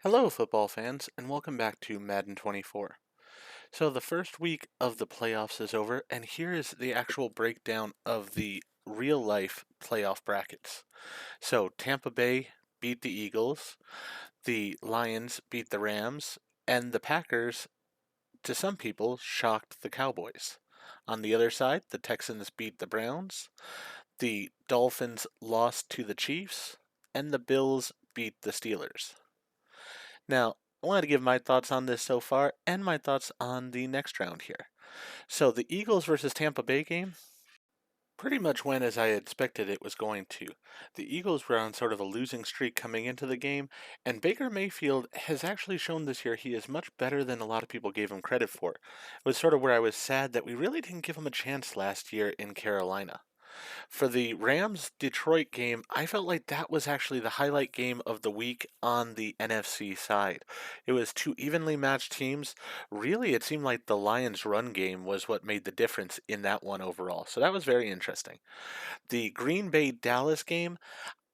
Hello, football fans, and welcome back to Madden 24. So, the first week of the playoffs is over, and here is the actual breakdown of the real life playoff brackets. So, Tampa Bay beat the Eagles, the Lions beat the Rams, and the Packers, to some people, shocked the Cowboys. On the other side, the Texans beat the Browns, the Dolphins lost to the Chiefs, and the Bills beat the Steelers. Now, I wanted to give my thoughts on this so far and my thoughts on the next round here. So, the Eagles versus Tampa Bay game pretty much went as I expected it was going to. The Eagles were on sort of a losing streak coming into the game, and Baker Mayfield has actually shown this year he is much better than a lot of people gave him credit for. It was sort of where I was sad that we really didn't give him a chance last year in Carolina. For the Rams Detroit game, I felt like that was actually the highlight game of the week on the NFC side. It was two evenly matched teams. Really, it seemed like the Lions' run game was what made the difference in that one overall. So that was very interesting. The Green Bay Dallas game,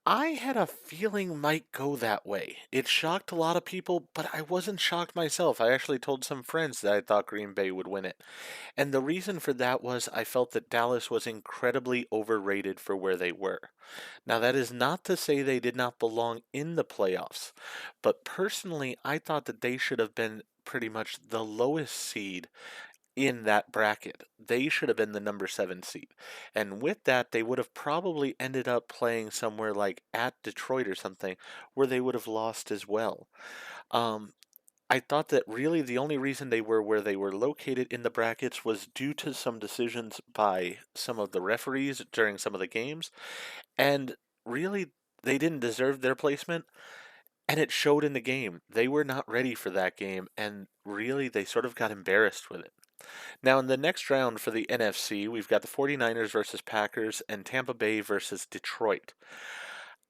I had a feeling might go that way. It shocked a lot of people, but I wasn't shocked myself. I actually told some friends that I thought Green Bay would win it. And the reason for that was I felt that Dallas was incredibly overrated for where they were. Now, that is not to say they did not belong in the playoffs, but personally, I thought that they should have been pretty much the lowest seed in that bracket. They should have been the number 7 seed. And with that, they would have probably ended up playing somewhere like at Detroit or something where they would have lost as well. Um, I thought that really the only reason they were where they were located in the brackets was due to some decisions by some of the referees during some of the games, and really they didn't deserve their placement, and it showed in the game. They were not ready for that game, and really they sort of got embarrassed with it. Now, in the next round for the NFC, we've got the 49ers versus Packers and Tampa Bay versus Detroit.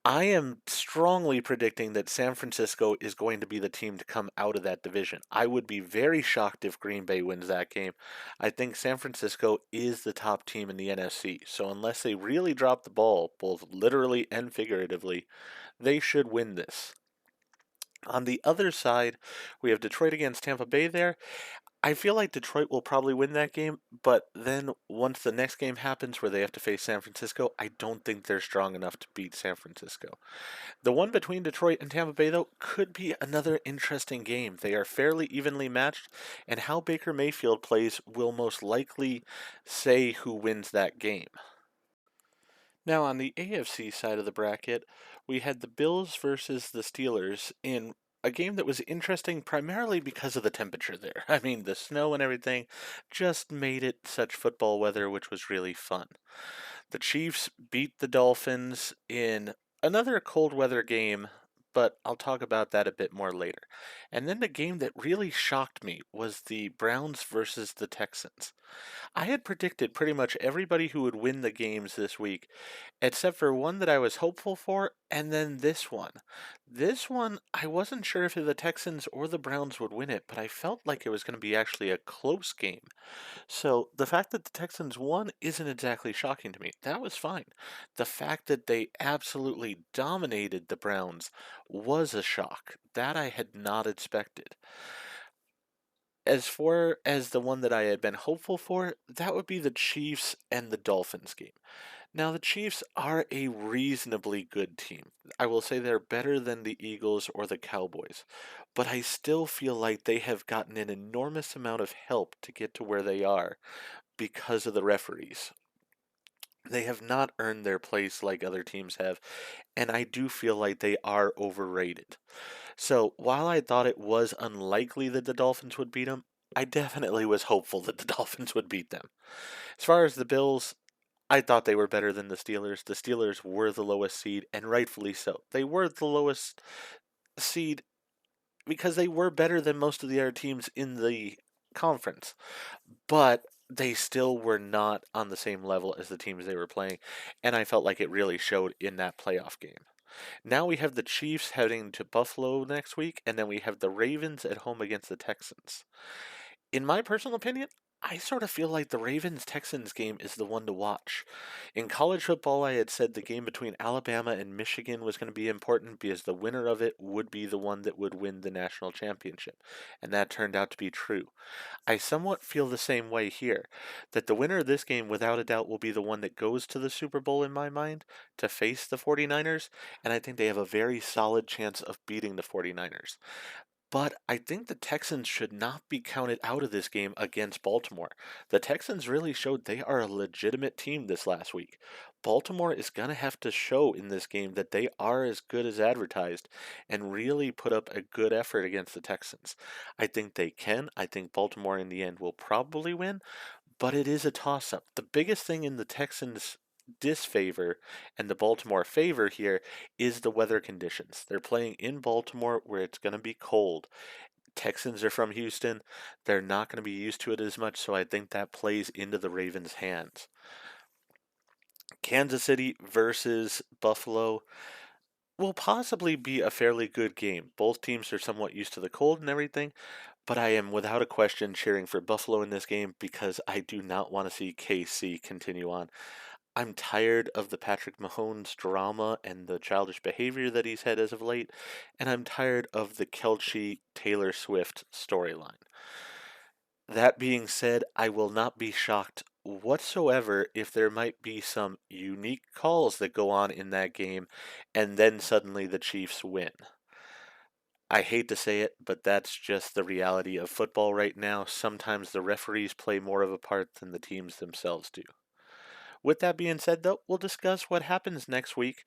I am strongly predicting that San Francisco is going to be the team to come out of that division. I would be very shocked if Green Bay wins that game. I think San Francisco is the top team in the NFC. So unless they really drop the ball, both literally and figuratively, they should win this. On the other side, we have Detroit against Tampa Bay there. I feel like Detroit will probably win that game, but then once the next game happens where they have to face San Francisco, I don't think they're strong enough to beat San Francisco. The one between Detroit and Tampa Bay, though, could be another interesting game. They are fairly evenly matched, and how Baker Mayfield plays will most likely say who wins that game. Now, on the AFC side of the bracket, we had the Bills versus the Steelers in a game that was interesting primarily because of the temperature there. I mean, the snow and everything just made it such football weather, which was really fun. The Chiefs beat the Dolphins in another cold weather game, but I'll talk about that a bit more later. And then the game that really shocked me was the Browns versus the Texans. I had predicted pretty much everybody who would win the games this week, except for one that I was hopeful for, and then this one. This one, I wasn't sure if the Texans or the Browns would win it, but I felt like it was going to be actually a close game. So the fact that the Texans won isn't exactly shocking to me. That was fine. The fact that they absolutely dominated the Browns was a shock. That I had not expected. As far as the one that I had been hopeful for, that would be the Chiefs and the Dolphins game. Now, the Chiefs are a reasonably good team. I will say they're better than the Eagles or the Cowboys, but I still feel like they have gotten an enormous amount of help to get to where they are because of the referees. They have not earned their place like other teams have, and I do feel like they are overrated. So while I thought it was unlikely that the Dolphins would beat them, I definitely was hopeful that the Dolphins would beat them. As far as the Bills, I thought they were better than the Steelers. The Steelers were the lowest seed, and rightfully so. They were the lowest seed because they were better than most of the other teams in the conference, but they still were not on the same level as the teams they were playing, and I felt like it really showed in that playoff game. Now we have the Chiefs heading to Buffalo next week, and then we have the Ravens at home against the Texans. In my personal opinion, I sort of feel like the Ravens-Texans game is the one to watch. In college football, I had said the game between Alabama and Michigan was going to be important because the winner of it would be the one that would win the national championship, and that turned out to be true. I somewhat feel the same way here, that the winner of this game without a doubt will be the one that goes to the Super Bowl in my mind to face the 49ers, and I think they have a very solid chance of beating the 49ers. But I think the Texans should not be counted out of this game against Baltimore. The Texans really showed they are a legitimate team this last week. Baltimore is going to have to show in this game that they are as good as advertised and really put up a good effort against the Texans. I think they can. I think Baltimore in the end will probably win, but it is a toss up. The biggest thing in the Texans' disfavor and the Baltimore favor here is the weather conditions. They're playing in Baltimore where it's going to be cold. Texans are from Houston. They're not going to be used to it as much, so I think that plays into the Ravens' hands. Kansas City versus Buffalo will possibly be a fairly good game. Both teams are somewhat used to the cold and everything, but I am without a question cheering for Buffalo in this game because I do not want to see KC continue on. I'm tired of the Patrick Mahomes drama and the childish behavior that he's had as of late, and I'm tired of the Kelce Taylor Swift storyline. That being said, I will not be shocked whatsoever if there might be some unique calls that go on in that game, and then suddenly the Chiefs win. I hate to say it, but that's just the reality of football right now. Sometimes the referees play more of a part than the teams themselves do. With that being said, though, we'll discuss what happens next week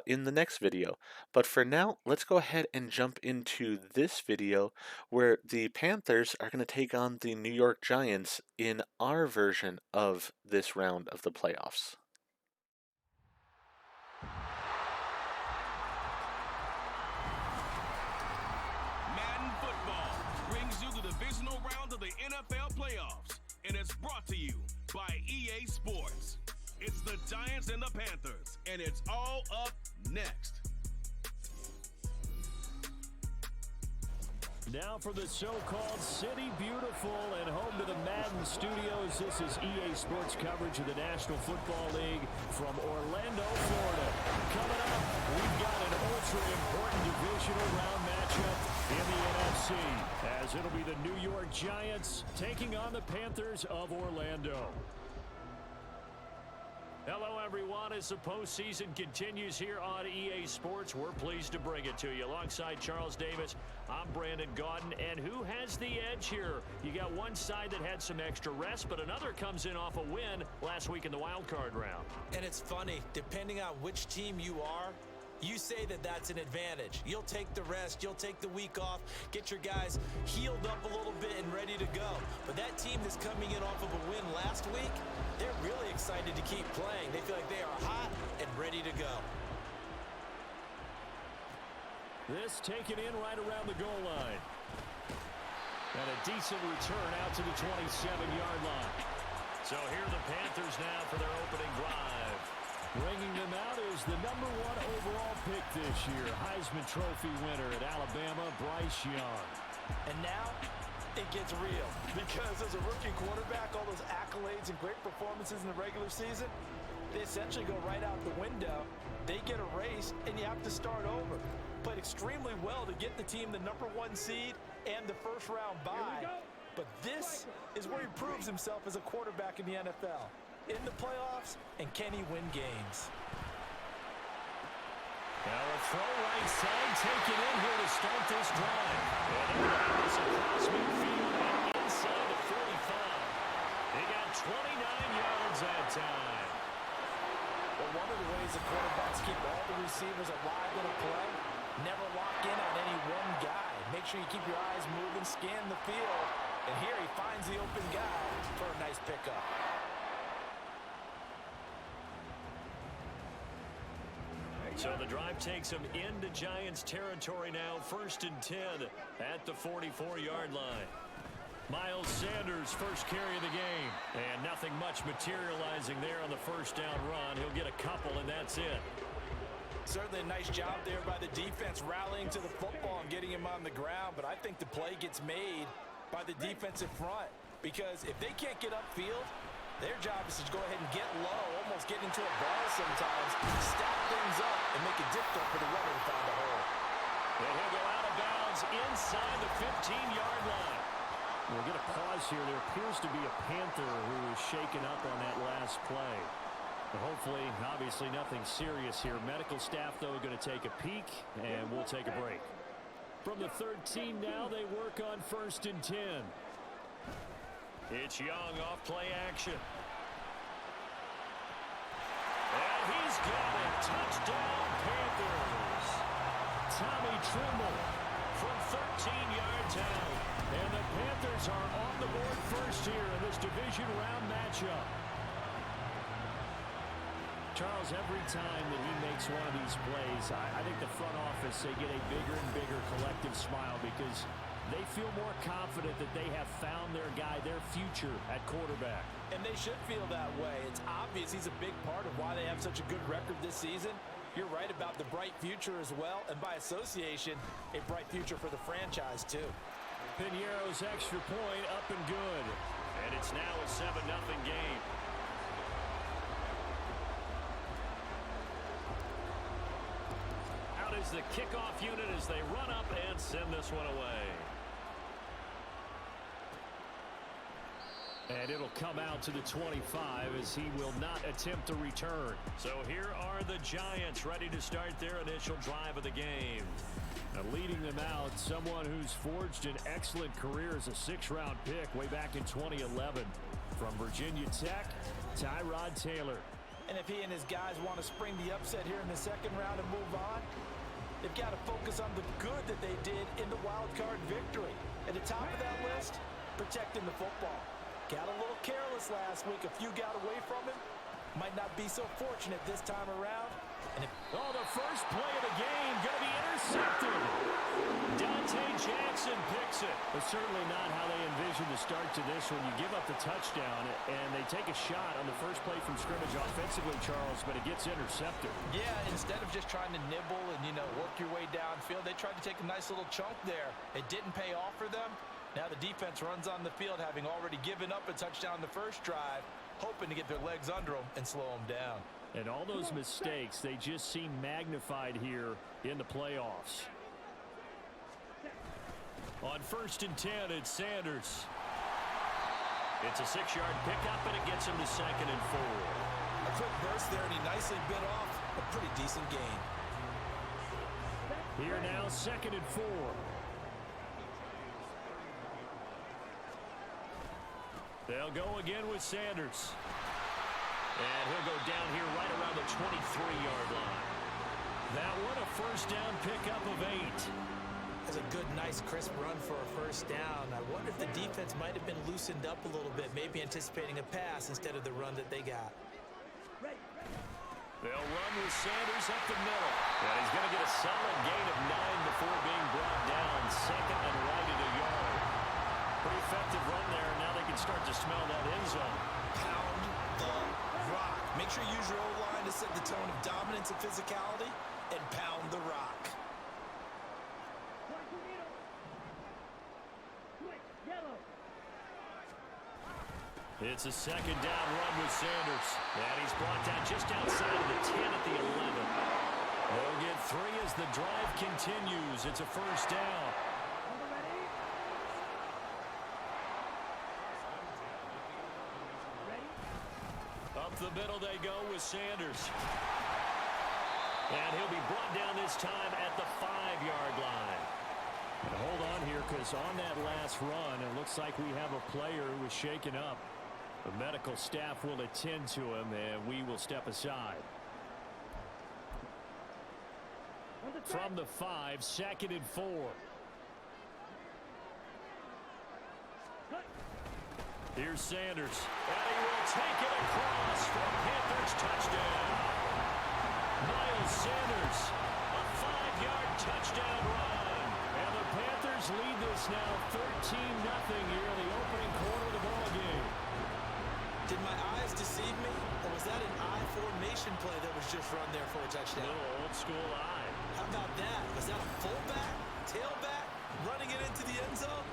in the next video. But for now, let's go ahead and jump into this video where the Panthers are going to take on the New York Giants in our version of this round of the playoffs. Madden football brings you the Divisional Round of the NFL playoffs, and it's brought to you by EA Sports. It's the Giants and the Panthers, and it's all up next. Now for the so-called City Beautiful and home to the Madden studios. This is EA Sports coverage of the National Football League from Orlando, Florida. Coming up, we've got an ultra-important divisional round matchup in the NFC, as it'll be the New York Giants taking on the Panthers of Orlando. Hello, everyone. As the postseason continues here on EA Sports, we're pleased to bring it to you. Alongside Charles Davis, I'm Brandon Gaudin. And who has the edge here? You got one side that had some extra rest, but another comes in off a win last week in the wild card round. And it's funny, depending on which team you are, you say that that's an advantage. You'll take the rest, you'll take the week off, get your guys healed up a little bit and ready to go. But that team that's coming in off of a win last week, they're really excited to keep playing. They feel like they are hot and ready to go. This taken in right around the goal line. And a decent return out to the 27-yard line. So here are the Panthers now for their opening drive. Bringing them out is the number 1 overall pick this year, Heisman Trophy winner at Alabama, Bryce Young. And now it gets real, because as a rookie quarterback, all those accolades and great performances in the regular season, they essentially go right out the window. They get erased, and you have to start over. Played extremely well to get the team the number 1 seed and the first round bye. But this is where he proves himself as a quarterback in the NFL. In the playoffs, and can he win games? Now a throw right side taken in here to start this drive. And it's across midfield and inside the 45. They got 29 yards that time. Well, one of the ways the quarterbacks keep all the receivers alive in a play, never lock in on any one guy. Make sure you keep your eyes moving, scan the field. And here he finds the open guy for a nice pickup. So the drive takes them into Giants territory now, 1st and 10 at the 44-yard line. Miles Sanders, first carry of the game. And nothing much materializing there on the first down run. He'll get a couple, and that's it. Certainly a nice job there by the defense rallying to the football and getting him on the ground. But I think the play gets made by the defensive front. because if they can't get upfield, their job is to go ahead and get low, almost get into a ball sometimes, stack things up, and make it difficult for the runner to find a hole. And he'll go out of bounds inside the 15-yard line. We'll get a pause here. There appears to be a Panther who is shaken up on that last play. But hopefully, obviously, nothing serious here. Medical staff, though, going to take a peek, and we'll take a break. From the 13 now, they work on 1st and 10. It's Young off play action. And he's got it. Touchdown, Panthers. Tommy Trimble from 13 yards out. And the Panthers are on the board first here in this division round matchup. Charles, every time that he makes one of these plays, I think the front office, they get a bigger and bigger collective smile because they feel more confident that they have found their guy, their future at quarterback. And they should feel that way. It's obvious he's a big part of why they have such a good record this season. You're right about the bright future as well, and by association, a bright future for the franchise too. Piniero's extra point up and good. And it's now a 7-0 game. Out is the kickoff unit as they run up and send this one away. And it'll come out to the 25 as he will not attempt to return. So here are the Giants ready to start their initial drive of the game. And leading them out, someone who's forged an excellent career as a 6th-round pick way back in 2011 from Virginia Tech, Tyrod Taylor. And if he and his guys want to spring the upset here in the 2nd round and move on, they've got to focus on the good that they did in the wild card victory. At the top of that list, protecting the football. Got a little careless last week. A few got away from him. Might not be so fortunate this time around. And the first play of the game going to be intercepted. Dante Jackson picks it. But certainly not how they envisioned the start to this when you give up the touchdown and they take a shot on the first play from scrimmage offensively, Charles, but it gets intercepted. Yeah, instead of just trying to nibble and, work your way downfield, they tried to take a nice little chunk there. It didn't pay off for them. Now the defense runs on the field, having already given up a touchdown the first drive, hoping to get their legs under them and slow them down. And all those mistakes, they just seem magnified here in the playoffs. On 1st and 10, it's Sanders. It's a 6-yard pickup, and it gets him to 2nd and 4. A quick burst there, and he nicely bit off a pretty decent gain. Here now, 2nd and 4. They'll go again with Sanders. And he'll go down here right around the 23-yard line. That one a first down pickup of 8. That's a good, nice, crisp run for a first down. I wonder if the defense might have been loosened up a little bit, maybe anticipating a pass instead of the run that they got. They'll run with Sanders up the middle. And he's going to get a solid gain of 9 before being brought down. 2nd and right at a yard. Pretty effective run there. Now they can start to smell that end zone. Pound the rock. Make sure you use your O-line to set the tone of dominance and physicality, and pound the rock. It's a 2nd down run with Sanders. And he's brought down just outside of the 10 at the 11. They'll get 3 as the drive continues. It's a first down. Up the middle they go with Sanders. And he'll be brought down this time at the 5-yard line. And hold on here, because on that last run, it looks like we have a player who was shaken up. The medical staff will attend to him, and we will step aside. From the 5, 2nd and 4. Here's Sanders. And he will take it across for Panthers touchdown. Miles Sanders, a 5-yard touchdown run. And the Panthers lead this now 13-0 here in the opening quarter of the ballgame. Did my eyes deceive me, or was that an I formation play that was just run there for a touchdown? Little old school eye. How about that? Was that a fullback, tailback, running it into the end zone?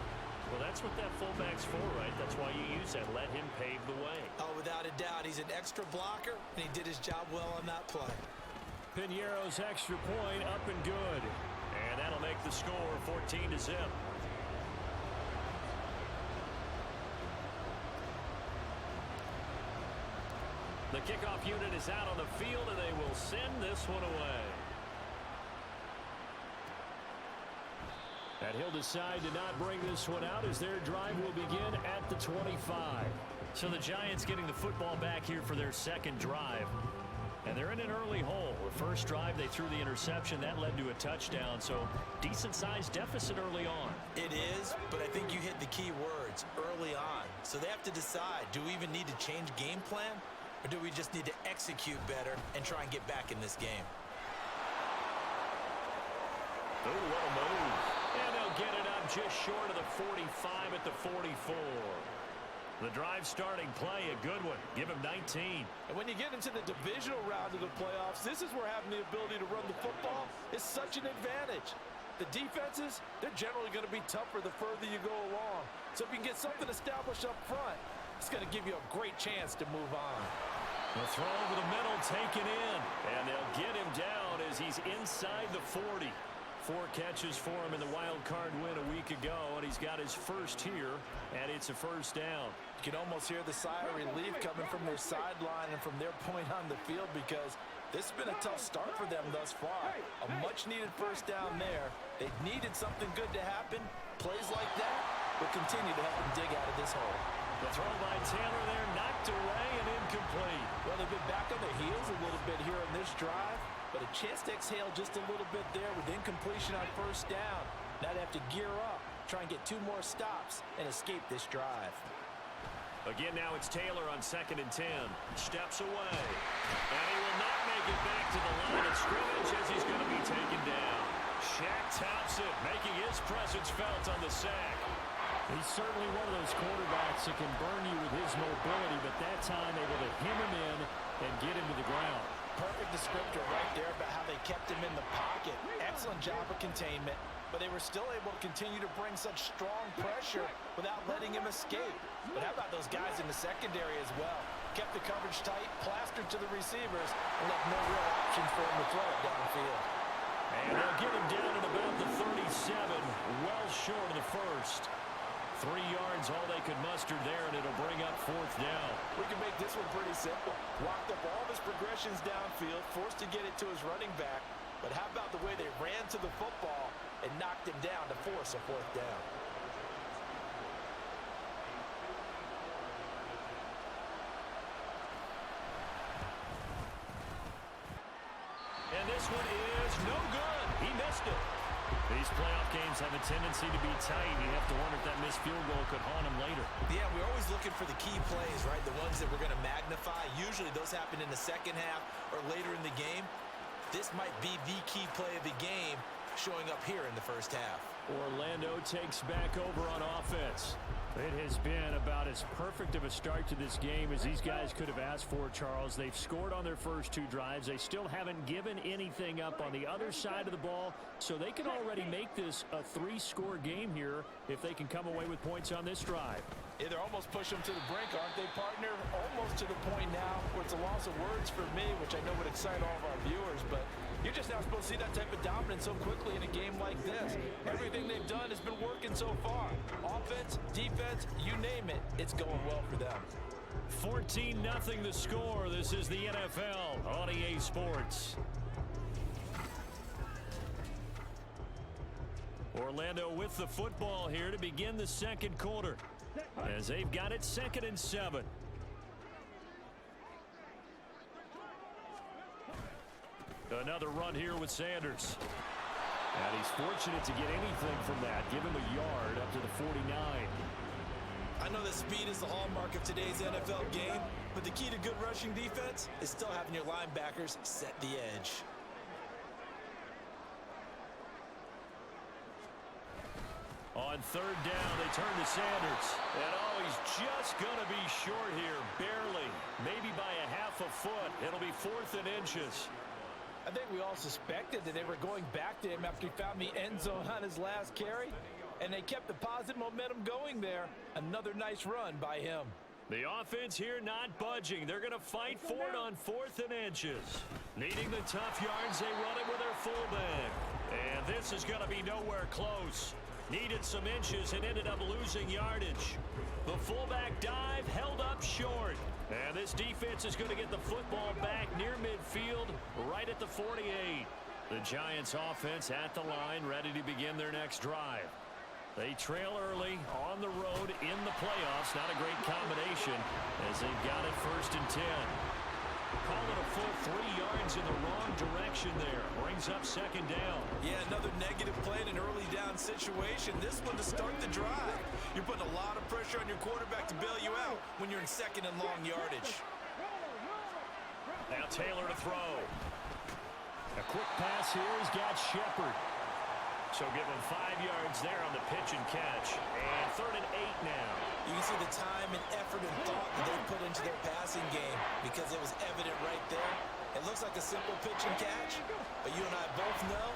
Well, that's what that fullback's for, right? That's why you use that. Let him pave the way. Oh, without a doubt, he's an extra blocker, and he did his job well on that play. Piñeiro's extra point up and good. And that'll make the score 14-0. The kickoff unit is out on the field, and they will send this one away. And he'll decide to not bring this one out as their drive will begin at the 25. So the Giants getting the football back here for their second drive. And they're in an early hole. The first drive, they threw the interception. That led to a touchdown. So decent-sized deficit early on. It is, but I think you hit the key words, early on. So they have to decide, do we even need to change game plan? Or do we just need to execute better and try and get back in this game? Oh, what a move. And they'll get it up just short of the 45 at the 44. The drive starting play, a good one. Give him 19. And when you get into the divisional round of the playoffs, this is where having the ability to run the football is such an advantage. The defenses, they're generally going to be tougher the further you go along. So if you can get something established up front, it's going to give you a great chance to move on. The throw over the middle taken in. And they'll get him down as he's inside the 40. 4 catches for him in the wild card win a week ago, and he's got his first here, and it's a first down. You can almost hear the sigh of relief coming from their sideline and from their point on the field because this has been a tough start for them thus far. A much-needed first down there. They needed something good to happen. Plays like that will continue to help them dig out of this hole. The throw by Taylor there, knocked away and incomplete. Well, they've been back on their heels a little bit here on this drive, but a chance to exhale just a little bit there with incompletion on first down. Now they have to gear up, try and get 2 more stops, and escape this drive. Again, now it's Taylor on 2nd and 10. Steps away. And he will not make it back to the line of scrimmage as he's going to be taken down. Shaq tops it, making his presence felt on the sack. He's certainly one of those quarterbacks that can burn you with his mobility, but that time able to hem him in and get him to the ground. Perfect descriptor right there about how they kept him in the pocket. Excellent job of containment, but they were still able to continue to bring such strong pressure without letting him escape. But how about those guys in the secondary as well? Kept the coverage tight, plastered to the receivers, and left no real options for him to throw it downfield. And they'll get him down at about the 37, well short of the first. 3 yards, all they could muster there, and it'll bring up 4th down. We can make this one pretty simple. Walked up all of his progressions downfield, forced to get it to his running back. But how about the way they ran to the football and knocked him down to force a 4th down? And this one is no good. He missed it. These playoff games have a tendency to be tight. You have to wonder if that missed field goal could haunt him later. Yeah, we're always looking for the key plays, right? The ones that we're going to magnify. Usually those happen in the second half or later in the game. This might be the key play of the game showing up here in the first half. Orlando takes back over on offense. It has been about as perfect of a start to this game as these guys could have asked for, Charles. They've scored on their first 2 drives. They still haven't given anything up on the other side of the ball, so they can already make this a 3-score game here if they can come away with points on this drive. Yeah, they're almost pushing them to the brink, aren't they, partner? Almost to the point now where it's a loss of words for me, which I know would excite all of our viewers, but you're just not supposed to see that type of dominance so quickly in a game like this. Everything they've done has been working so far. Offense, defense, you name it, it's going well for them. 14-0 the score. This is the NFL on EA Sports. Orlando with the football here to begin the second quarter, as they've got it 2nd and 7. Another run here with Sanders. And he's fortunate to get anything from that. Give him a yard up to the 49. I know that speed is the hallmark of today's NFL game, but the key to good rushing defense is still having your linebackers set the edge. On 3rd down, they turn to Sanders. And he's just going to be short here, barely. Maybe by a half a foot. It'll be 4th and inches. I think we all suspected that they were going back to him after he found the end zone on his last carry. And they kept the positive momentum going there. Another nice run by him. The offense here not budging. They're going to fight for it on 4th and inches. Needing the tough yards, they run it with their fullback. And this is going to be nowhere close. Needed some inches and ended up losing yardage. The fullback dive held up short. And this defense is going to get the football back near midfield, right at the 48. The Giants offense at the line, ready to begin their next drive. They trail early on the road in the playoffs. Not a great combination as they've got it 1st and 10. Call it a full 3 yards in the wrong direction there. Brings up 2nd down. Yeah, another negative play in an early down situation. This one to start the drive. You're putting a lot of pressure on your quarterback to bail you out when you're in 2nd and long yardage. Now Taylor to throw. A quick pass here. He's got Shepard. So give him 5 yards there on the pitch and catch. And 3rd and 8 now. You can see the time and effort and thought that they put into their passing game because it was evident right there. It looks like a simple pitch and catch, but you and I both know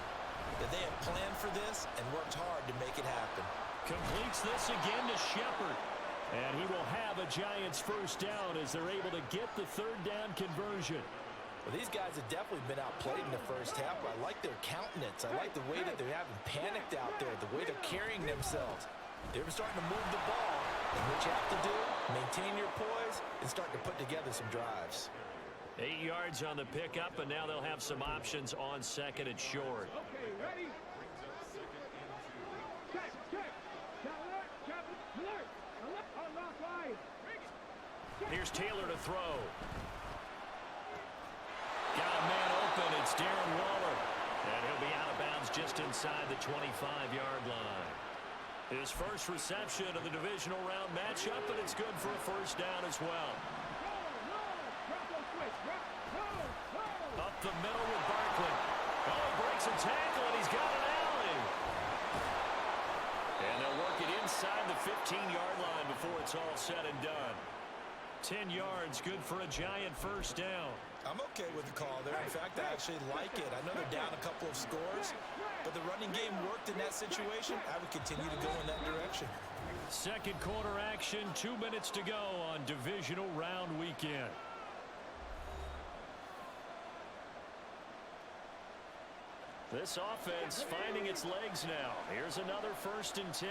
that they have planned for this and worked hard to make it happen. Completes this again to Shepard. And he will have a Giants 1st down as they're able to get the 3rd down conversion. Well, these guys have definitely been outplayed in the first half. I like their countenance. I like the way that they're having panicked out there, the way they're carrying themselves. They're starting to move the ball. And what you have to do, maintain your poise and start to put together some drives. 8 yards on the pickup, and now they'll have some options on 2nd and short. Okay, ready? Check. Here's Taylor to throw. Got a man open. It's Darren Waller. And he'll be out of bounds just inside the 25-yard line. His first reception of the divisional round matchup, and it's good for a 1st down as well. Up the middle with Barkley. Oh, he breaks a tackle, and he's got an alley. And they'll work it inside the 15-yard line before it's all said and done. 10 yards, good for a Giant 1st down. I'm okay with the call there. In fact, I actually like it. I know they're down a couple of scores, but the running game worked in that situation. I would continue to go in that direction. 2nd quarter action, 2 minutes to go on Divisional Round weekend. This offense finding its legs now. Here's another 1st and 10.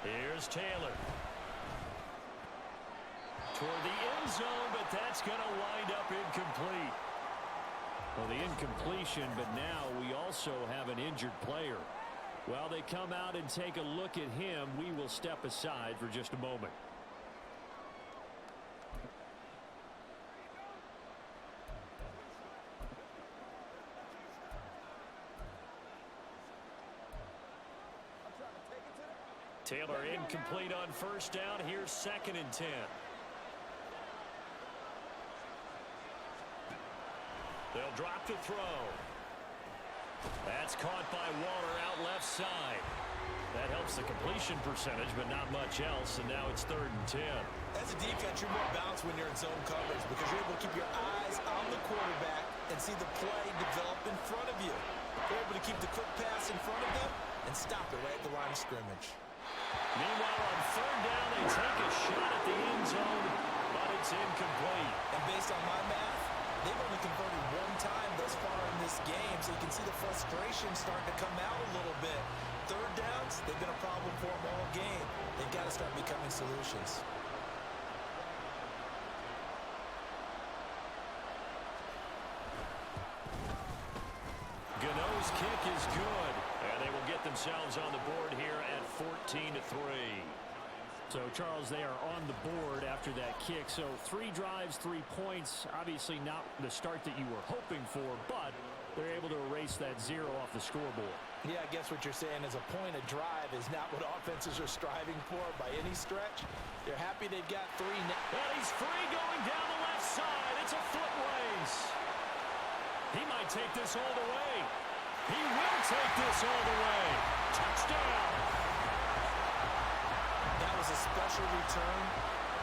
Here's Taylor. Toward the end zone, but that's going to wind up incomplete. Well, the incompletion, but now we also have an injured player. While they come out and take a look at him, we will step aside for just a moment. Taylor incomplete on 1st down. Here's 2nd and 10. They'll drop to throw. That's caught by Waller out left side. That helps the completion percentage, but not much else, and now it's 3rd and 10. As a defense, you're more balanced when you're in zone coverage because you're able to keep your eyes on the quarterback and see the play develop in front of you. You're able to keep the quick pass in front of them and stop it right at the line of scrimmage. Meanwhile, on 3rd down, they take a shot at the end zone, but it's incomplete. And based on my math, they've only converted 1 time thus far in this game, so you can see the frustration starting to come out a little bit. 3rd downs, they've been a problem for them all game. They've got to start becoming solutions. Gano's kick is good, and they will get themselves on the board here at 14-3. So, Charles, they are on the board after that kick. So, 3 drives, 3 points. Obviously not the start that you were hoping for, but they're able to erase that 0 off the scoreboard. Yeah, I guess what you're saying is a point of drive is not what offenses are striving for by any stretch. They're happy they've got 3 now. And he's free going down the left side. It's a foot race. He might take this all the way. He will take this all the way. Touchdown. That was a special return,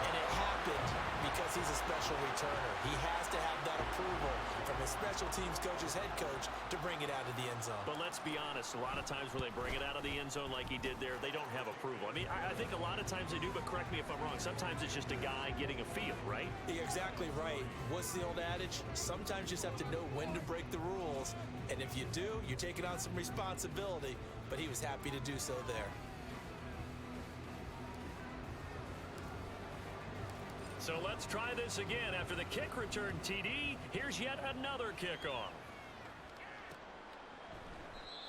And it happened because he's a special returner. He has to have that approval from his special teams coach's head coach to bring it out of the end zone. But let's be honest, a lot of times when they bring it out of the end zone like he did there, they don't have approval. I mean, I think a lot of times they do, but correct me if I'm wrong. Sometimes it's just a guy getting a feel, right? You're exactly right. What's the old adage? Sometimes you just have to know when to break the rules. And if you do, you're taking on some responsibility. But he was happy to do so there. So let's try this again. After the kick return TD, here's yet another kickoff.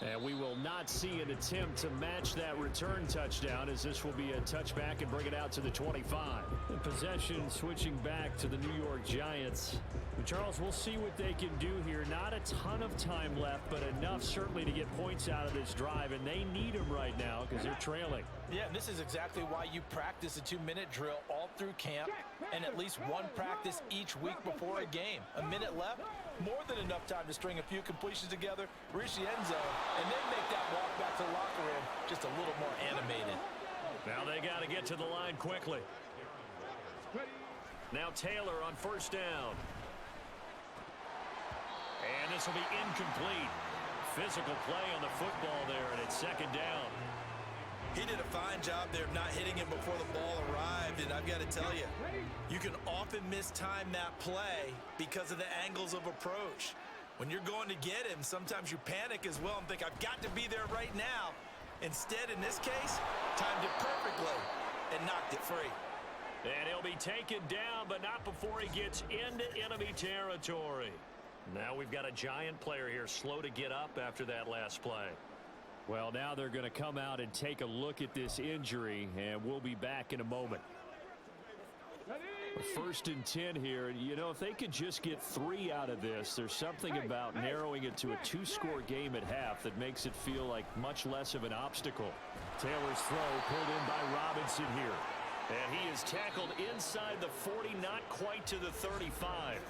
And we will not see an attempt to match that return touchdown, as this will be a touchback and bring it out to the 25. And possession switching back to the New York Giants. But Charles, we'll see what they can do here. Not a ton of time left, but enough certainly to get points out of this drive, and they need them right now because they're trailing. Yeah, and this is exactly why you practice a 2-minute drill all through camp and at least one practice each week before a game. A minute left, more than enough time to string a few completions together, reach the end zone, and then make that walk back to the locker room just a little more animated. Now they got to get to the line quickly. Now Taylor on first down. And this will be incomplete. Physical play on the football there, and it's second down. He did a fine job there of not hitting him before the ball arrived, and I've got to tell you, you can often mistime that play because of the angles of approach. When you're going to get him, sometimes you panic as well and think, I've got to be there right now. Instead, in this case, timed it perfectly and knocked it free. And he'll be taken down, but not before he gets into enemy territory. Now we've got a Giant player here slow to get up after that last play. Well, now they're going to come out and take a look at this injury, and we'll be back in a moment. First and 10 here. You know, if they could just get 3 out of this, there's something about narrowing it to a 2-score game at half that makes it feel like much less of an obstacle. Taylor's throw pulled in by Robinson here. And he is tackled inside the 40, not quite to the 35.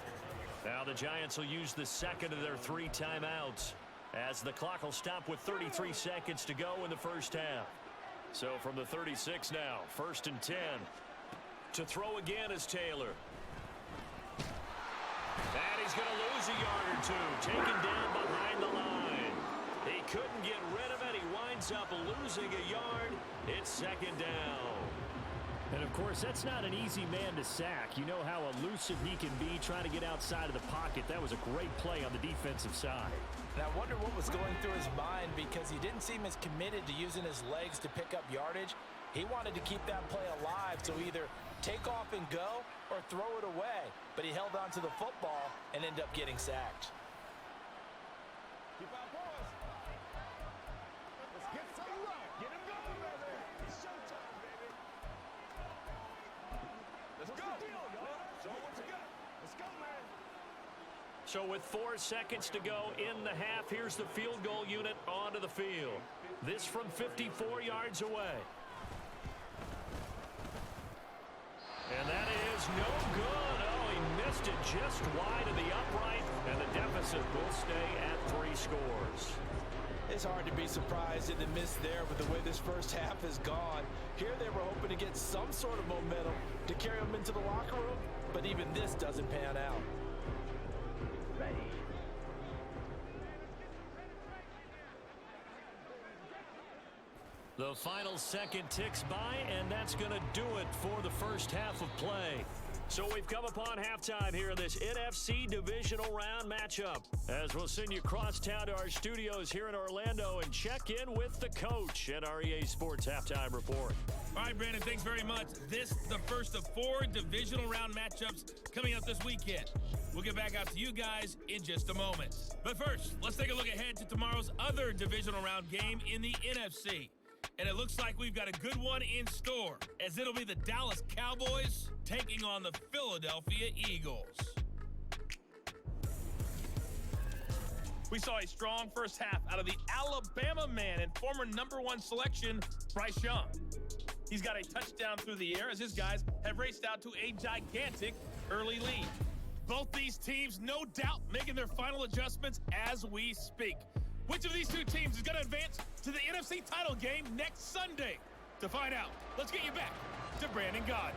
Now the Giants will use the second of their 3 timeouts, as the clock will stop with 33 seconds to go in the first half. So from the 36 now, first and 10. To throw again is Taylor. And he's going to lose a yard or two, taken down behind the line. He couldn't get rid of it. He winds up losing a yard. It's second down. And, of course, that's not an easy man to sack. You know how elusive he can be trying to get outside of the pocket. That was a great play on the defensive side. And I wonder what was going through his mind, because he didn't seem as committed to using his legs to pick up yardage. He wanted to keep that play alive, so either take off and go or throw it away. But he held on to the football and ended up getting sacked. Keep our boys. Let's get some love. Get him going, baby. It's showtime, baby. Let's go. Show what you got. Let's go, man. So with 4 seconds to go in the half, here's the field goal unit onto the field. This from 54 yards away. And that is no good. Oh, he missed it just wide of the upright, and the deficit will stay at 3 scores. It's hard to be surprised at the miss there with the way this first half has gone. Here they were hoping to get some sort of momentum to carry them into the locker room, but even this doesn't pan out. The final second ticks by, and that's going to do it for the first half of play. So we've come upon halftime here in this NFC Divisional Round matchup, as we'll send you across town to our studios here in Orlando and check in with the coach at our EA Sports Halftime Report. All right, Brandon, thanks very much. This is the first of 4 Divisional Round matchups coming up this weekend. We'll get back out to you guys in just a moment. But first, let's take a look ahead to tomorrow's other Divisional Round game in the NFC. And it looks like we've got a good one in store, as it'll be the Dallas Cowboys taking on the Philadelphia Eagles. We saw a strong first half out of the Alabama man and former #1 selection, Bryce Young. He's got a touchdown through the air as his guys have raced out to a gigantic early lead. Both these teams, no doubt, making their final adjustments as we speak. Which of these 2 teams is going to advance to the NFC title game next Sunday? To find out, let's get you back to Brandon Gaudin.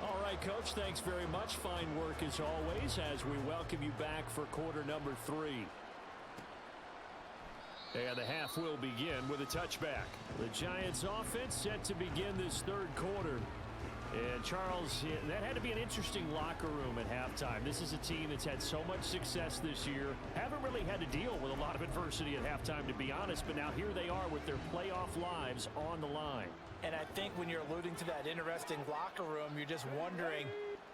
All right, Coach, thanks very much. Fine work as always as we welcome you back for quarter number 3. And the half will begin with a touchback. The Giants offense set to begin this third quarter. And Charles, that had to be an interesting locker room at halftime. This is a team that's had so much success this year. Haven't really had to deal with a lot of adversity at halftime, to be honest. But now here they are with their playoff lives on the line. And I think when you're alluding to that interesting locker room, you're just wondering,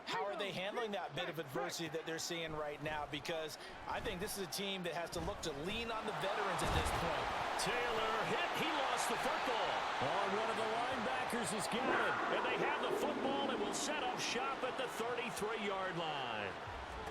how are they handling that bit of adversity that they're seeing right now? Because I think this is a team that has to look to lean on the veterans at this point. Taylor hit. He lost the football. One of the linebackers has got it. And they have the football and will set up shop at the 33-yard line.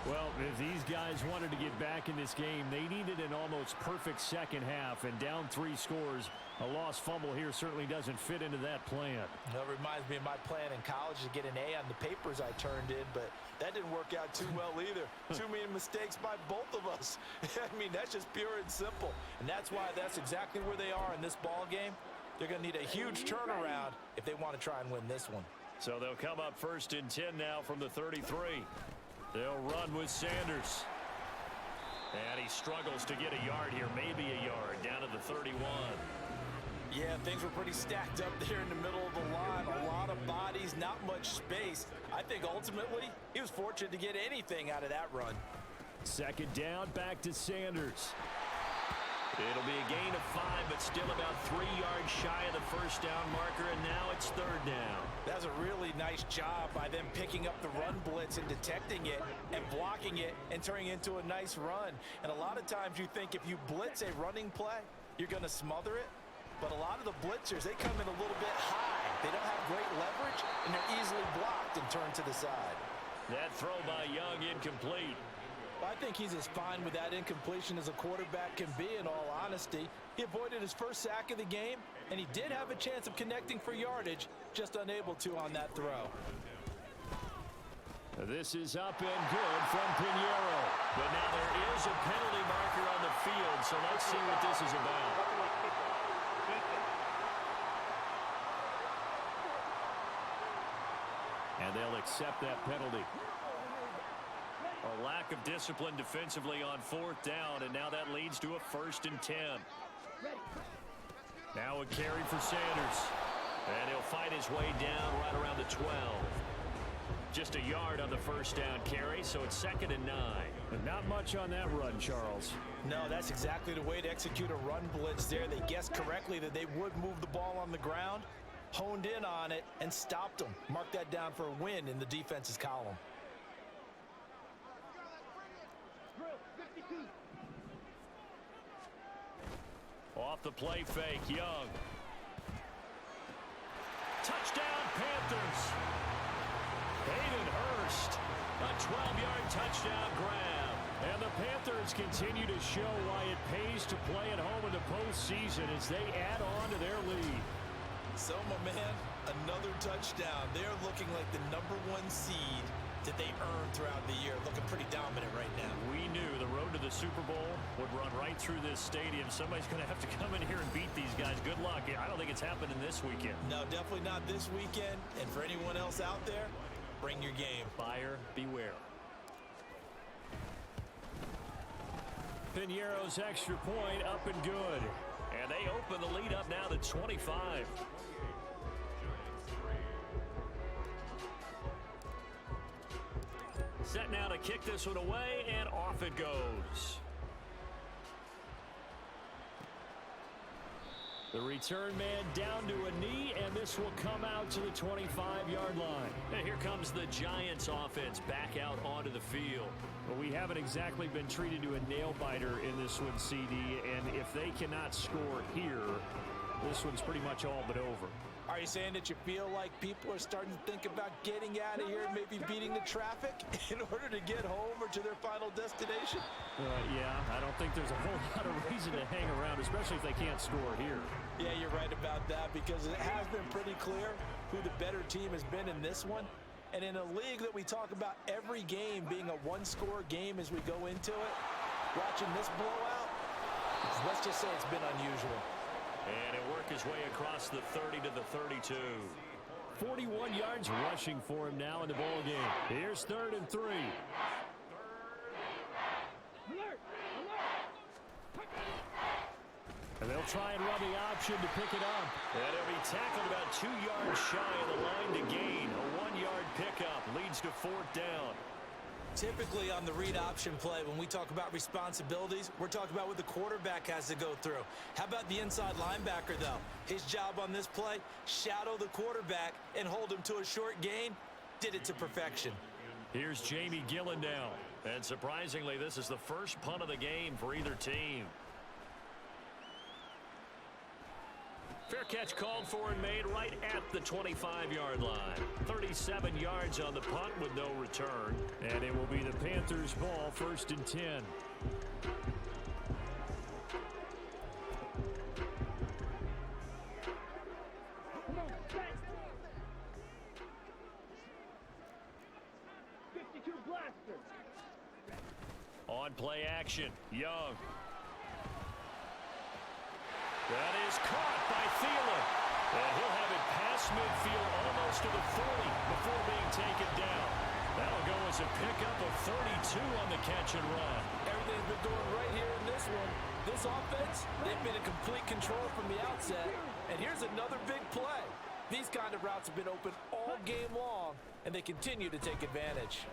Well, if these guys wanted to get back in this game, they needed an almost perfect second half. And down 3 scores, a lost fumble here certainly doesn't fit into that plan. That reminds me of my plan in college to get an A on the papers I turned in, but that didn't work out too well either. Too many mistakes by both of us. I mean, that's just pure and simple. And that's why that's exactly where they are in this ball game. They're going to need a huge turnaround if they want to try and win this one. So they'll come up 1st and 10 now from the 33. They'll run with Sanders. And he struggles to get a yard here, maybe a yard, down to the 31. Yeah, things were pretty stacked up there in the middle of the line. A lot of bodies, not much space. I think ultimately he was fortunate to get anything out of that run. 2nd down, back to Sanders. It'll be a gain of 5, but still about 3 yards shy of the 1st down marker, and now it's 3rd down. That's a really nice job by them picking up the run blitz and detecting it and blocking it and turning it into a nice run. And a lot of times you think if you blitz a running play, you're going to smother it. But a lot of the blitzers, they come in a little bit high. They don't have great leverage, and they're easily blocked and turned to the side. That throw by Young incomplete. I think he's as fine with that incompletion as a quarterback can be, in all honesty. He avoided his first sack of the game, and he did have a chance of connecting for yardage, just unable to on that throw. This is up and good from Pinheiro. But now there is a penalty marker on the field, so let's see what this is about. And they'll accept that penalty. A lack of discipline defensively on 4th down, and now that leads to a 1st and 10. Now a carry for Sanders. And he'll fight his way down right around the 12. Just a yard on the 1st down carry, so it's 2nd and 9. But not much on that run, Charles. No, that's exactly the way to execute a run blitz there. They guessed correctly that they would move the ball on the ground, honed in on it, and stopped them. Mark that down for a win in the defense's column. Off the play fake, Young. Touchdown, Panthers. Hayden Hurst, a 12-yard touchdown grab. And the Panthers continue to show why it pays to play at home in the postseason as they add on to their lead. So, my man, another touchdown. They're looking like the #1 seed that they earned throughout the year. Looking pretty dominant right now. We knew the road to the Super Bowl would run right through this stadium. Somebody's going to have to come in here and beat these guys. Good luck. I don't think it's happening this weekend. No, definitely not this weekend. And for anyone else out there, bring your game. Buyer beware. Pinheiro's extra point up and good. And they open the lead up now to 25. Set now to kick this one away, and off it goes. The return man down to a knee, and this will come out to the 25-yard line. And here comes the Giants offense back out onto the field. Well, we haven't exactly been treated to a nail-biter in this one, CD, and if they cannot score here, this one's pretty much all but over. Are you saying that you feel like people are starting to think about getting out of here and maybe beating the traffic in order to get home or to their final destination? Yeah, I don't think there's a whole lot of reason to hang around, especially if they can't score here. Yeah, you're right about that because it has been pretty clear who the better team has been in this one. And in a league that we talk about every game being a one-score game as we go into it, watching this blowout, let's just say it's been unusual. And he'll work his way across the 30 to the 32. 41 yards rushing for him now in the ball game. Here's 3rd and 3. And they'll try and run the option to pick it up. And he'll be tackled about 2 yards shy of the line to gain. A 1-yard pickup leads to 4th down. Typically on the read option play, when we talk about responsibilities, we're talking about what the quarterback has to go through. How about the inside linebacker, though? His job on this play, shadow the quarterback and hold him to a short gain. Did it to perfection. Here's Jamie Gillen down. And surprisingly, this is the first punt of the game for either team. Fair catch called for and made right at the 25-yard line. 37 yards on the punt with no return. And it will be the Panthers' ball, 1st and 10. On play action, Young. That is caught by Thielen. And he'll have it past midfield almost to the 40 before being taken down. That'll go as a pickup of 32 on the catch and run. Everything's been going right here in this one. This offense, they've been in complete control from the outset. And here's another big play. These kind of routes have been open all game long, and they continue to take advantage.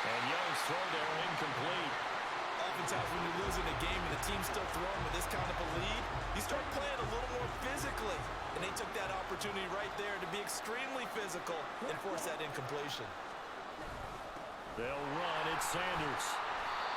And Young's throw there incomplete. Oftentimes when you're losing a game and the team's still throwing with this kind of a lead, you start playing a little more physically. And they took that opportunity right there to be extremely physical and force that incompletion. They'll run. It's Sanders.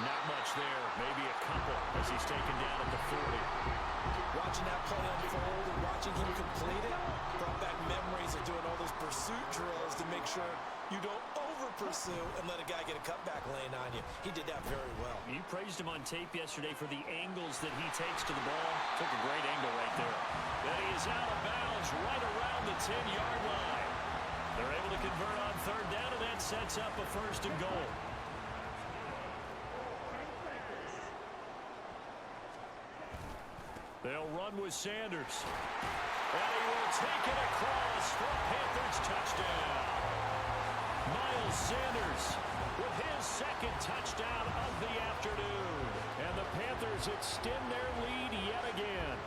Not much there. Maybe a couple as he's taken down at the 40. Watching that play unfold and watching him complete it brought back memories of doing all those pursuit drills to make sure you don't over-pursue and let a guy get a cutback lane on you. He did that very well. You praised him on tape yesterday for the angles that he takes to the ball. Took a great angle right there. Then he is out of bounds right around the 10-yard line. They're able to convert on 3rd down, and that sets up a 1st and goal. They'll run with Sanders. And he will take it across for a Panthers touchdown. Miles Sanders with his 2nd touchdown of the afternoon. And the Panthers extend their lead yet again.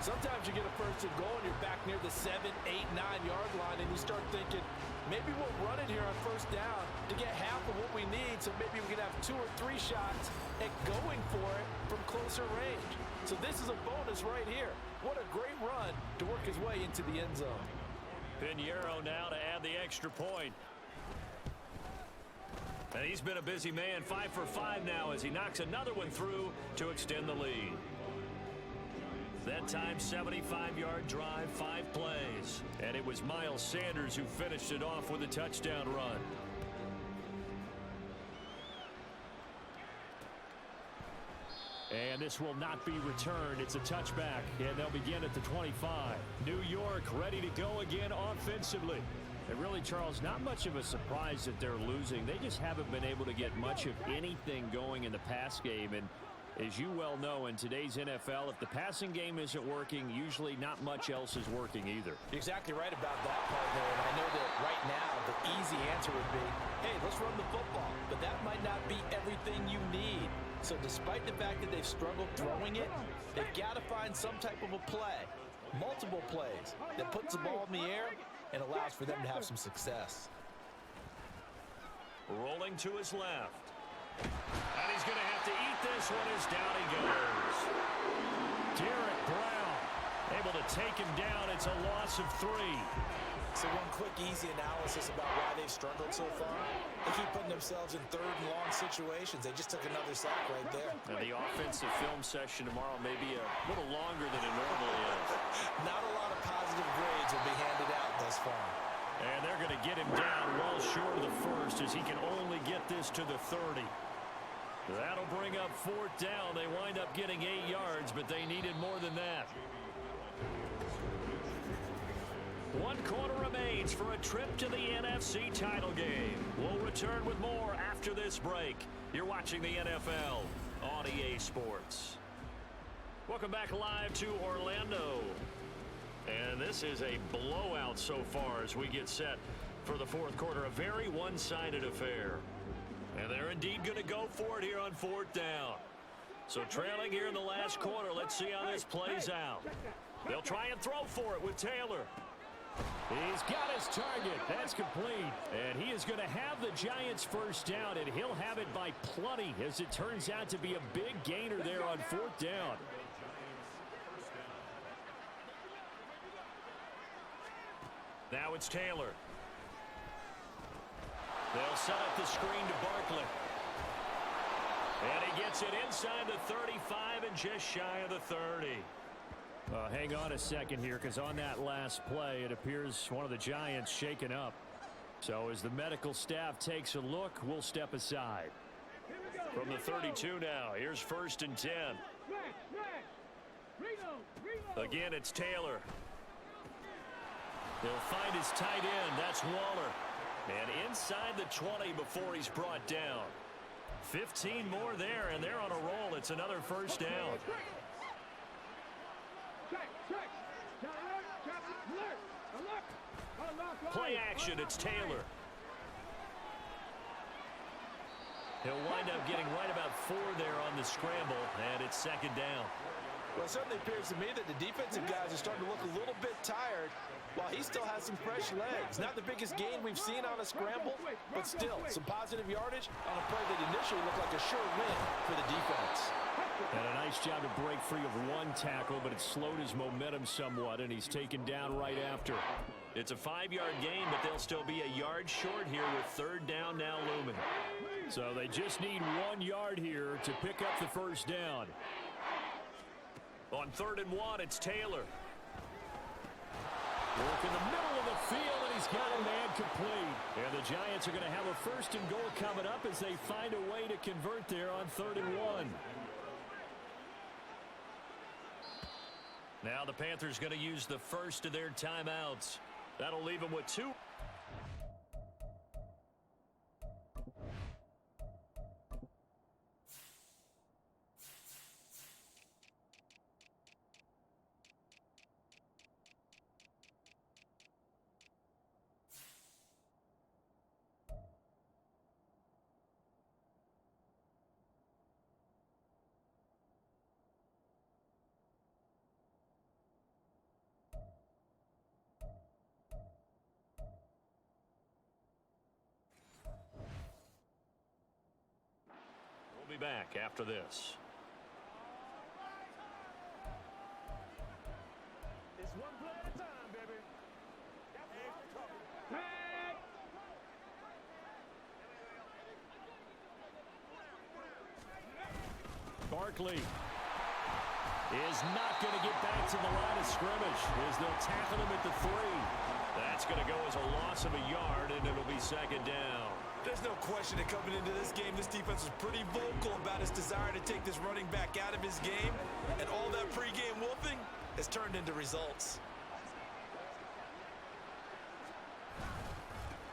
Sometimes you get a 1st and goal and you're back near the 7, 8, 9-yard line and you start thinking, maybe we'll run it here on 1st down to get half of what we need, so maybe we can have 2 or 3 shots at going for it from closer range. So this is a bonus right here. What a great run to work his way into the end zone. Pinheiro now to add the extra point. And he's been a busy man, 5 for 5 now as he knocks another one through to extend the lead. That time, 75-yard drive, 5 plays. And it was Miles Sanders who finished it off with a touchdown run. And this will not be returned. It's a touchback, and they'll begin at the 25. New York ready to go again offensively. And really, Charles, not much of a surprise that they're losing. They just haven't been able to get much of anything going in the pass game. And as you well know, in today's NFL, if the passing game isn't working, usually not much else is working either. You're exactly right about that, partner. And I know that right now the easy answer would be, hey, let's run the football. But that might not be everything you need. So despite the fact that they've struggled throwing it, they've got to find some type of a play, multiple plays, that puts the ball in the air and allows for them to have some success. Rolling to his left. And he's going to have to eat this one as down he goes. Derek Brown able to take him down. It's a loss of 3. So one quick, easy analysis about why they've struggled so far. They keep putting themselves in 3rd and long situations. They just took another sack right there. And the offensive film session tomorrow may be a little longer than it normally is. Not a lot of positive grades will be handed out thus far. And they're going to get him down well short of the 1st as he can only get this to the 30. That'll bring up 4th down. They wind up getting 8 yards, but they needed more than that. 1 quarter remains for a trip to the NFC title game. We'll return with more after this break. You're watching the NFL on EA Sports. Welcome back live to Orlando. And this is a blowout so far as we get set for the fourth quarter. A very one-sided affair. And they're indeed going to go for it here on fourth down. So trailing here in the last quarter. Let's see how this plays out. They'll try and throw for it with Taylor. He's got his target. That's complete. And he is going to have the Giants first down, and he'll have it by plenty, as it turns out to be a big gainer there on fourth down. Now it's Taylor. They'll set up the screen to Barkley. And he gets it inside the 35 and just shy of the 30. Hang on a second here, because on that last play, it appears one of the Giants shaken up. So as the medical staff takes a look, we'll step aside. From the 32 now, here's 1st and 10. Again, it's Taylor. He'll find his tight end. That's Waller. And inside the 20 before he's brought down. 15 more there, and they're on a roll. It's another first down. Play action, it's Taylor. He'll wind up getting right about 4 there on the scramble, and it's 2nd down. Well, it certainly appears to me that the defensive guys are starting to look a little bit tired, while he still has some fresh legs. Not the biggest gain we've seen on a scramble, but still some positive yardage on a play that initially looked like a sure win for the defense. And a nice job to break free of one tackle, but it slowed his momentum somewhat, and he's taken down right after. It's a 5-yard gain, but they'll still be a yard short here with 3rd down now looming. So they just need 1 yard here to pick up the first down. On 3rd and 1, it's Taylor. Work in the middle of the field, and he's got a man complete. And the Giants are going to have a 1st and goal coming up as they find a way to convert there on 3rd and 1. Now the Panthers going to use the first of their timeouts. That'll leave them with 2. We'll be back after this. It's one play at a time, baby. Barkley is not going to get back to the line of scrimmage as they'll tackle him at the 3. That's going to go as a loss of a yard, and it'll be 2nd down. There's no question that coming into this game, this defense was pretty vocal about its desire to take this running back out of his game, and all that pregame wolfing has turned into results.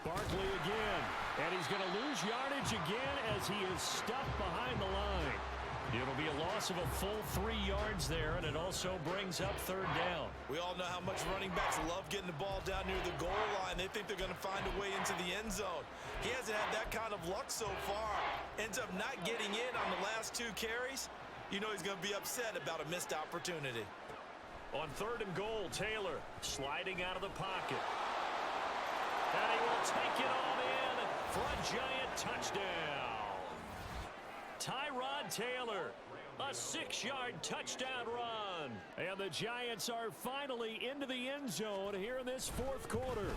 Barkley again, and he's going to lose yardage again as he is stuck behind the line. It'll be a loss of a full 3 yards there, and it also brings up 3rd down. We all know how much running backs love getting the ball down near the goal line. They think they're going to find a way into the end zone. He hasn't had that kind of luck so far. Ends up not getting in on the last 2 carries. You know he's going to be upset about a missed opportunity. On 3rd and goal, Taylor sliding out of the pocket. And he will take it on in for a Giant touchdown. Tyrod Taylor, a 6-yard touchdown run. And the Giants are finally into the end zone here in this 4th quarter.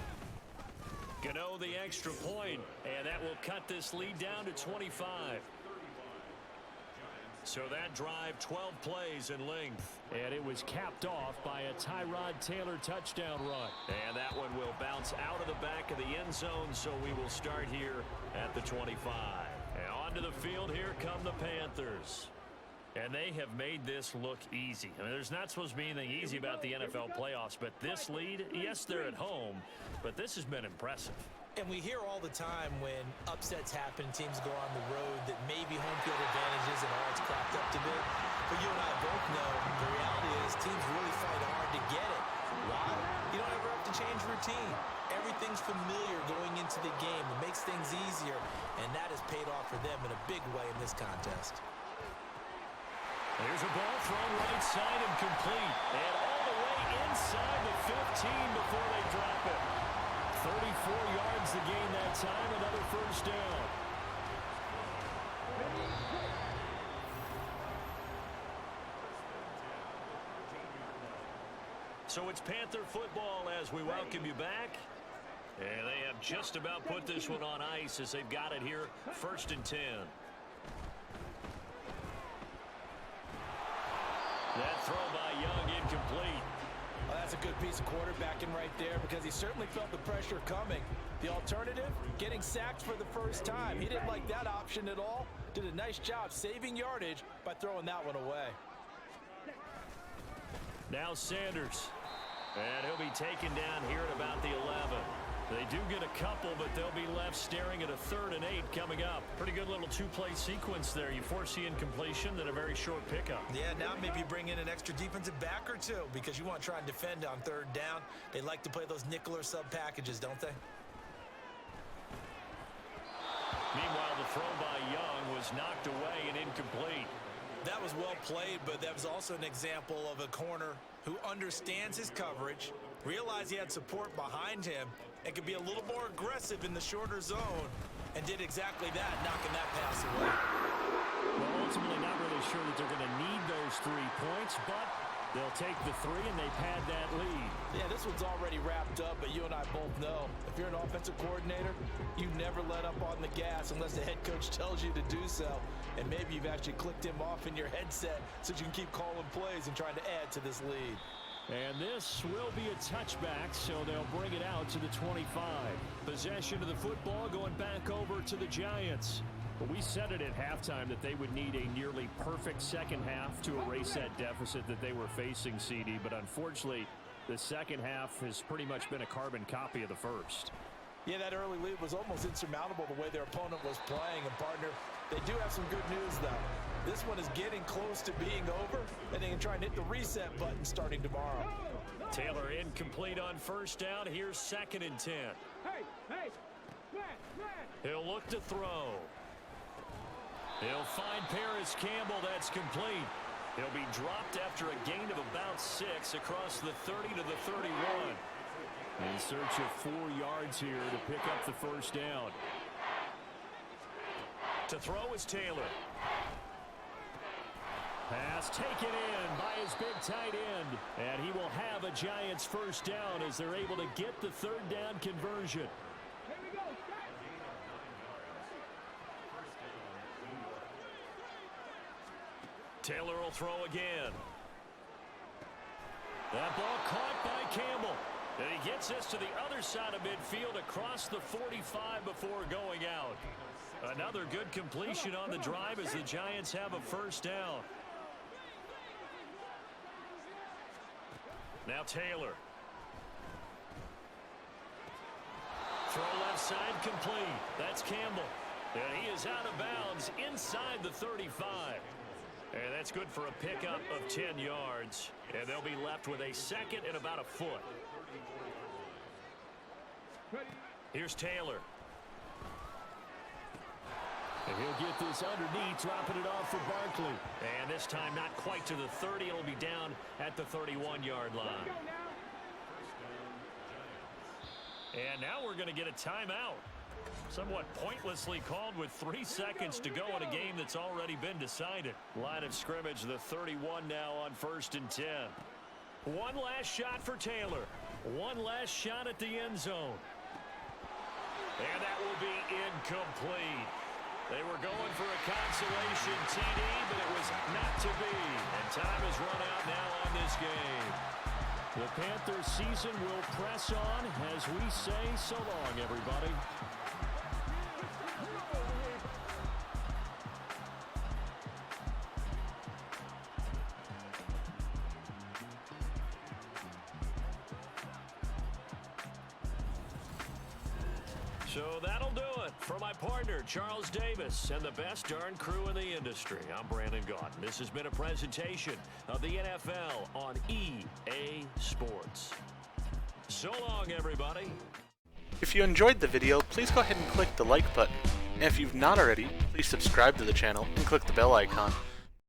Gano the extra point, and that will cut this lead down to 25. So that drive, 12 plays in length. And it was capped off by a Tyrod Taylor touchdown run. And that one will bounce out of the back of the end zone, so we will start here at the 25. And onto the field, here come the Panthers. And they have made this look easy. I mean, there's not supposed to be anything easy about the NFL playoffs, but this lead, yes, they're at home, but this has been impressive. And we hear all the time when upsets happen, teams go on the road, that maybe home field advantages and all it's cracked up to be. But you and I both know the reality is teams really fight hard to get it. Why? You don't ever have to change routine. Everything's familiar going into the game. It makes things easier, and that has paid off for them in a big way in this contest. There's a ball thrown right side and complete. And all the way inside the 15 before they drop it. 34 yards to gain that time, another first down. So it's Panther football as we welcome you back. And they have just about put this one on ice as they've got it here, 1st and 10. That throw by Young incomplete. Well, that's a good piece of quarterbacking right there because he certainly felt the pressure coming. The alternative, getting sacked for the first time. He didn't like that option at all. Did a nice job saving yardage by throwing that one away. Now Sanders. And he'll be taken down here at about the 11. They do get a couple, but they'll be left staring at a 3rd and 8 coming up. Pretty good little two-play sequence there. You force the incompletion, then a very short pickup. Yeah, now maybe bring in an extra defensive back or two because you want to try and defend on 3rd down. They like to play those nickel or sub packages, don't they? Meanwhile, the throw by Young was knocked away and incomplete. That was well played, but that was also an example of a corner who understands his coverage, realized he had support behind him, and could be a little more aggressive in the shorter zone, and did exactly that, knocking that pass away. Well, ultimately not really sure that they're going to need those 3 points, but they'll take the 3 and they pad that lead. Yeah, this one's already wrapped up, but you and I both know if you're an offensive coordinator, you never let up on the gas unless the head coach tells you to do so. And maybe you've actually clicked him off in your headset so you can keep calling plays and trying to add to this lead. And this will be a touchback, so they'll bring it out to the 25. Possession of the football going back over to the Giants. But we said it at halftime that they would need a nearly perfect second half to erase that deficit that they were facing, CD. But unfortunately, the second half has pretty much been a carbon copy of the first. Yeah, that early lead was almost insurmountable the way their opponent was playing. And, partner, they do have some good news, though. This one is getting close to being over, and they can try and hit the reset button starting tomorrow. Taylor incomplete on 1st down. Here's 2nd and 10. He'll look to throw. He'll find Paris Campbell. That's complete. He'll be dropped after a gain of about 6 across the 30 to the 31. In search of 4 yards here to pick up the 1st down. To throw is Taylor. Pass taken in by his big tight end. And he will have a Giants 1st down as they're able to get the 3rd down conversion. Taylor will throw again. That ball caught by Campbell. And he gets this to the other side of midfield across the 45 before going out. Another good completion on the drive as the Giants have a 1st down. Now Taylor. Throw left side complete. That's Campbell. And he is out of bounds inside the 35. And that's good for a pickup of 10 yards. And they'll be left with a 2nd and about a foot. Here's Taylor. And he'll get this underneath, dropping it off for Barkley. And this time not quite to the 30. It'll be down at the 31-yard line. And now we're going to get a timeout. Somewhat pointlessly called with 3 seconds to go in a game that's already been decided. Line of scrimmage, the 31 now on 1st and 10. One last shot for Taylor. One last shot at the end zone. And that will be incomplete. They were going for a consolation TD, but it was not to be. And time has run out now on this game. The Panthers season will press on as we say so long, everybody. So that'll do it for my partner, Charles Davis, and the best darn crew in the industry. I'm Brandon Gaudin. This has been a presentation of the NFL on EA Sports. So long, everybody. If you enjoyed the video, please go ahead and click the like button. And if you've not already, please subscribe to the channel and click the bell icon